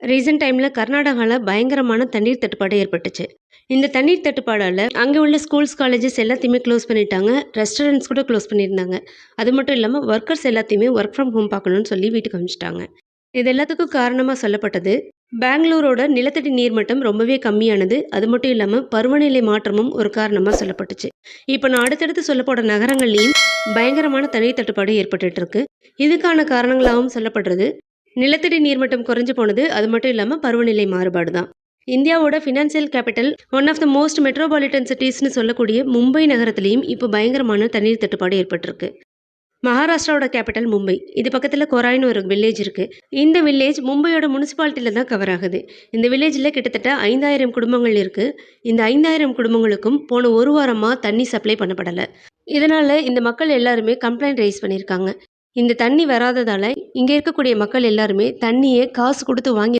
Recent டைம்ல கர்நாடகால பயங்கரமான தண்ணீர் தட்டுப்பாடு ஏற்பட்டுச்சு. இந்த தண்ணீர் தட்டுப்பாடால அங்க உள்ள ஸ்கூல்ஸ், காலேஜஸ் எல்லாத்தையுமே க்ளோஸ் பண்ணிட்டாங்க. ரெஸ்டாரண்ட்ஸ் கூட க்ளோஸ் பண்ணியிருந்தாங்க. அது மட்டும் இல்லாம வொர்க்கர்ஸ் எல்லாத்தையுமே வொர்க் ஃப்ரம் ஹோம் பார்க்கணும்னு சொல்லி வீட்டுக்கு அனுப்பிச்சுட்டாங்க. இது எல்லாத்துக்கும் காரணமா சொல்லப்பட்டது, பெங்களூரோட நிலத்தடி நீர் மட்டம் ரொம்பவே கம்மியானது. அது மட்டும் இல்லாம பருவநிலை மாற்றமும் ஒரு காரணமா சொல்லப்பட்டுச்சு. இப்ப நான் அடுத்தடுத்து சொல்லப்போற நகரங்கள்லயும் பயங்கரமான தண்ணீர் தட்டுப்பாடு ஏற்பட்டுட்டு இருக்கு. இதுக்கான காரணங்களாகவும் சொல்லப்படுறது நிலத்தடி நீர்மட்டம் குறைஞ்சு போனது. அது மட்டும் இல்லாம பருவநிலை மாறுபாடு தான். இந்தியாவோட financial capital one of the most metropolitan சிட்டிஸ்னு சொல்லக்கூடிய மும்பை நகரத்திலையும் இப்போ பயங்கரமான தண்ணீர் தட்டுப்பாடு ஏற்பட்டிருக்கு. மகாராஷ்டிராவோட கேபிட்டல் மும்பை. இது பக்கத்துல கொராய்னு ஒரு வில்லேஜ் இருக்கு. இந்த வில்லேஜ் மும்பையோட முனிசிபாலிட்டியில தான் கவர் ஆகுது. இந்த வில்லேஜ்ல கிட்டத்தட்ட 5000 குடும்பங்கள் இருக்கு. இந்த 5000 குடும்பங்களுக்கும் போன ஒரு வாரமா தண்ணி சப்ளை பண்ணப்படல. இதனால இந்த மக்கள் எல்லாருமே கம்ப்ளைண்ட் ரைஸ் பண்ணியிருக்காங்க. இந்த தண்ணி வராததால இங்க இருக்கக்கூடிய மக்கள் எல்லாருமே தண்ணியை காசு கொடுத்து வாங்கி